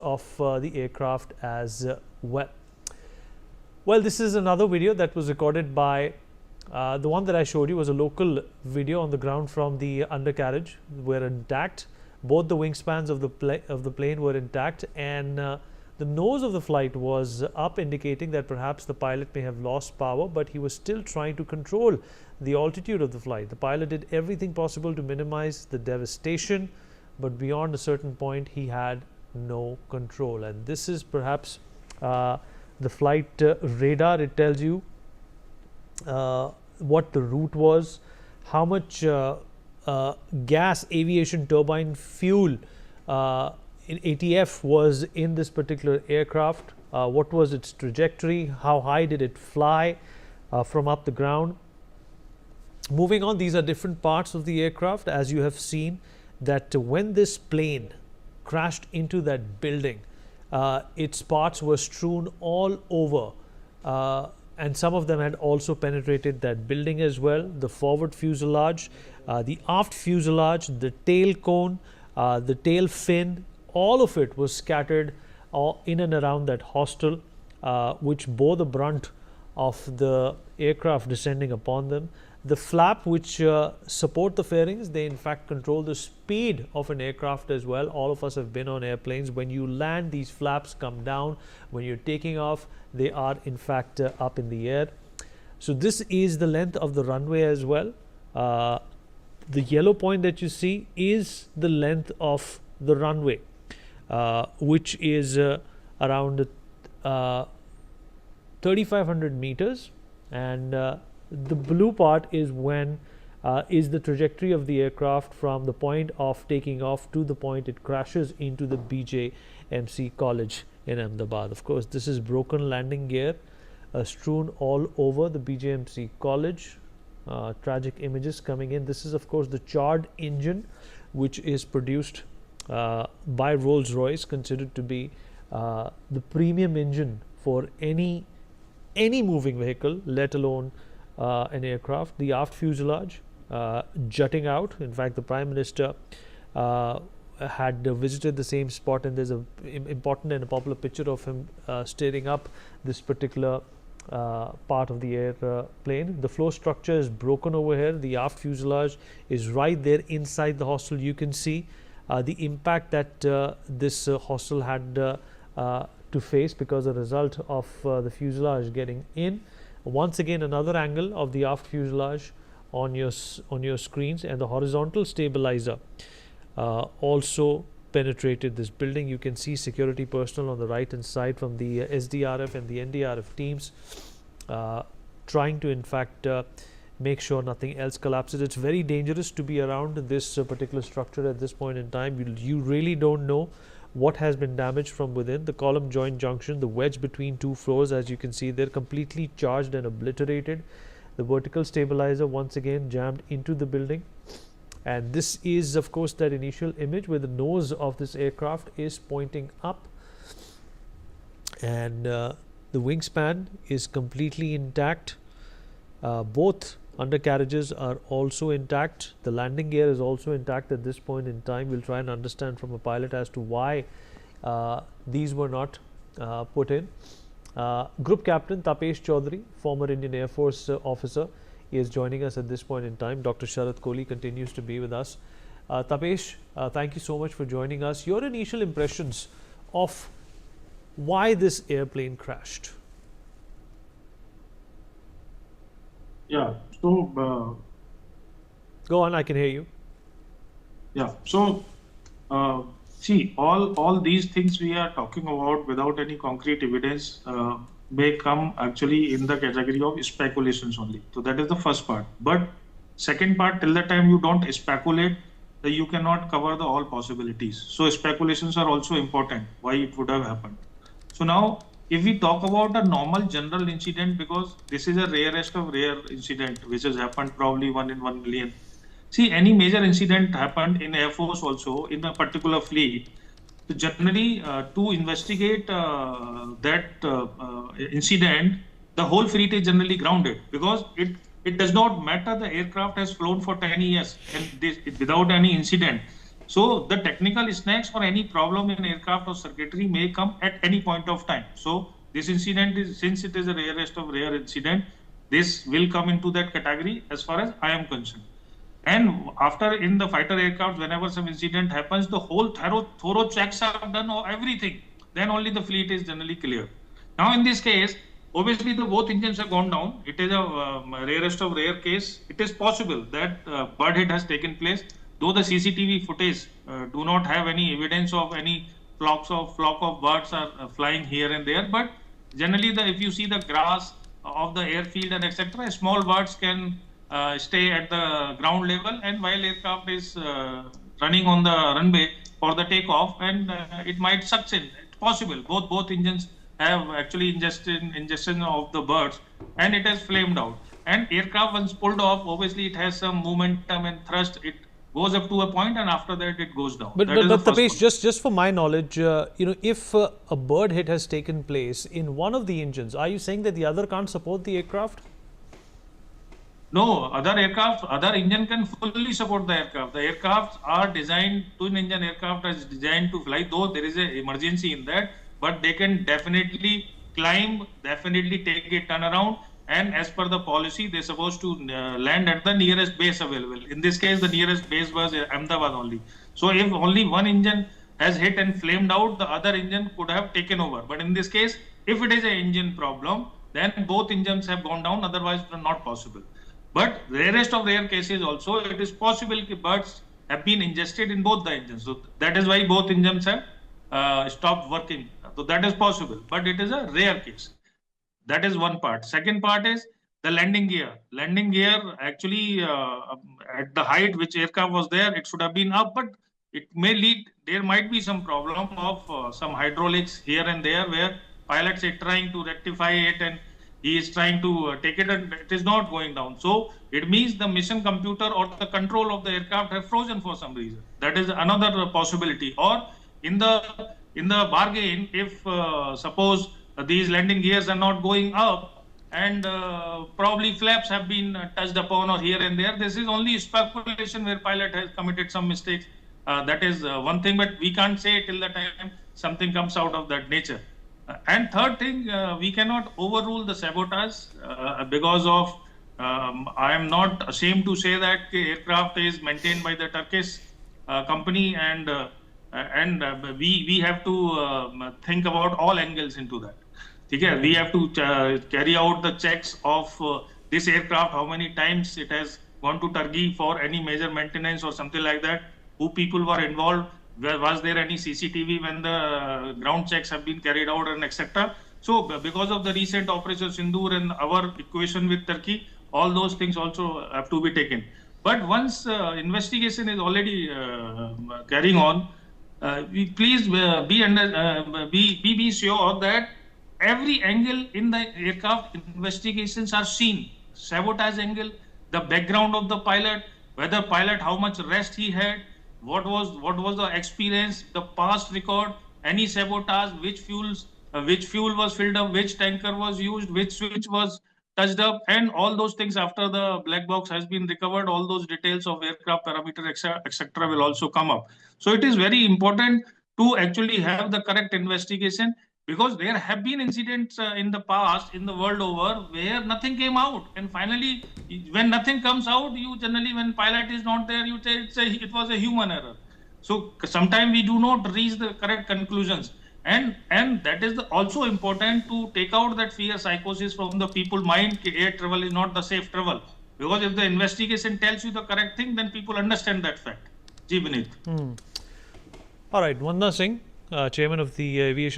of the aircraft as well. Well, this is another video that was recorded by the one that I showed you was a local video on the ground from the undercarriage. Were intact. Both the wingspans of the plane were intact, and the nose of the flight was up, indicating that perhaps the pilot may have lost power, but he was still trying to control the altitude of the flight. The pilot did everything possible to minimize the devastation, but beyond a certain point, he had no control. And this is perhaps the flight radar. It tells you what the route was, how much gas, aviation turbine fuel in ATF was in this particular aircraft, what was its trajectory, how high did it fly from up the ground. Moving on, these are different parts of the aircraft. As you have seen, that when this plane crashed into that building, its parts were strewn all over, and some of them had also penetrated that building as well. The forward fuselage, the aft fuselage, the tail cone, the tail fin, all of it was scattered in and around that hostel, which bore the brunt of the aircraft descending upon them. The flap which support the fairings, they in fact control the speed of an aircraft as well. All of us have been on airplanes. When you land, these flaps come down. When you're taking off, they are in fact up in the air. So this is the length of the runway as well. The yellow point that you see is the length of the runway, which is around 3,500 meters, and the blue part is when is the trajectory of the aircraft from the point of taking off to the point it crashes into the BJMC College in Ahmedabad. Of course, this is broken landing gear strewn all over the BJMC College. Tragic images coming in. This is of course the charred engine, which is produced by Rolls-Royce, considered to be the premium engine for any moving vehicle, let alone an aircraft. The aft fuselage jutting out. In fact, the Prime Minister had visited the same spot, and there's a important and a popular picture of him steering up this particular part of the airplane. The floor structure is broken over here. The aft fuselage is right there inside the hostel. You can see the impact that this hostel had to face because a result of the fuselage getting in. Once again, another angle of the aft fuselage on your screens, and the horizontal stabilizer also penetrated this building. You can see security personnel on the right hand side from the SDRF and the NDRF teams trying to in fact make sure nothing else collapses. It's very dangerous to be around this particular structure at this point in time. You really don't know what has been damaged from within. The column joint junction, the wedge between two floors, as you can see, they're completely charged and obliterated. The vertical stabilizer once again jammed into the building. And this is of course that initial image where the nose of this aircraft is pointing up, and the wingspan is completely intact. Both undercarriages are also intact. The landing gear is also intact at this point in time. We'll try and understand from a pilot as to why these were not put in. Group Captain Tapesh Chaudhary, former Indian Air Force officer, is joining us at this point in time. Dr. Sharad Kohli continues to be with us. Tapesh, thank you so much for joining us. Your initial impressions of why this airplane crashed? Yeah, so Go on, I can hear you. yeah, so see, all these things we are talking about without any concrete evidence may come actually in the category of speculations only. So that is the first part. But second part, till the time you don't speculate, you cannot cover the all possibilities. So speculations are also important, why it would have happened. So now, if we talk about a normal general incident, because this is a rarest of rare incident, which has happened probably 1 in 1 million. See, any major incident happened in Air Force also, in a particular fleet. So generally, to investigate that incident, the whole fleet is generally grounded, because it does not matter the aircraft has flown for 10 years and without any incident. So the technical snacks or any problem in aircraft or circuitry may come at any point of time. So this incident is, since it is a rarest of rare incident, this will come into that category as far as I am concerned. And after in the fighter aircraft, whenever some incident happens, the whole thorough checks are done or everything. Then only the fleet is generally clear. Now in this case, obviously the both engines have gone down. It is a rarest of rare case. It is possible that bird hit has taken place. Though the CCTV footage do not have any evidence of any flock of birds are flying here and there, but generally if you see the grass of the airfield and etc., small birds can stay at the ground level, and while aircraft is running on the runway for the takeoff, and it might succeed. It's possible. Both engines have actually ingestion of the birds, and it has flamed out. And aircraft once pulled off, obviously it has some momentum and thrust. It goes up to a point, and after that it goes down. But Tapesh, just for my knowledge, if a bird hit has taken place in one of the engines, are you saying that the other can't support the aircraft? No, other engine can fully support the aircraft. The aircrafts are designed, twin engine aircraft is designed to fly, though there is an emergency in that, but they can definitely climb, definitely take a turnaround, and as per the policy, they're supposed to land at the nearest base available. In this case, the nearest base was Ahmedabad only. So if only one engine has hit and flamed out, the other engine could have taken over. But in this case, if it is an engine problem, then both engines have gone down, otherwise not possible. But rarest of rare cases also, it is possible that birds have been ingested in both the engines. So that is why both engines have stopped working. So that is possible, but it is a rare case. That is one part. Second part is the landing gear. Landing gear actually at the height which aircraft was there, it should have been up, but it may lead, there might be some problem of some hydraulics here and there where pilots are trying to rectify it, and he is trying to take it, and it is not going down. So it means the mission computer or the control of the aircraft have frozen for some reason. That is another possibility. Or in the bargain, if suppose these landing gears are not going up, and probably flaps have been touched upon or here and there, this is only speculation where pilot has committed some mistakes. That is one thing, but we can't say till the time something comes out of that nature. And third thing, we cannot overrule the sabotage because of, I am not ashamed to say that the aircraft is maintained by the Turkish company, and we have to think about all angles into that. Okay? We have to carry out the checks of this aircraft, how many times it has gone to Turkey for any major maintenance or something like that, who people were involved, was there any CCTV when the ground checks have been carried out, and etc. So because of the recent Operation Sindoor and our equation with Turkey, all those things also have to be taken. But once investigation is already carrying on, please be sure that every angle in the aircraft investigations are seen. Sabotage angle, the background of the pilot, whether pilot, how much rest he had, what was the experience, the past record, any sabotage, which fuel was filled up, which tanker was used, which switch was touched up, and all those things after the black box has been recovered, all those details of aircraft parameter, etc. will also come up. So it is very important to actually have the correct investigation, because there have been incidents in the past, in the world over, where nothing came out. And finally, when nothing comes out, you generally, when pilot is not there, you say it was a human error. So sometimes we do not reach the correct conclusions. And that is also important to take out that fear psychosis from the people's mind, that air travel is not the safe travel. Because if the investigation tells you the correct thing, then people understand that fact. Ji Vineet. All right, Vandana Singh, Chairman of the Aviation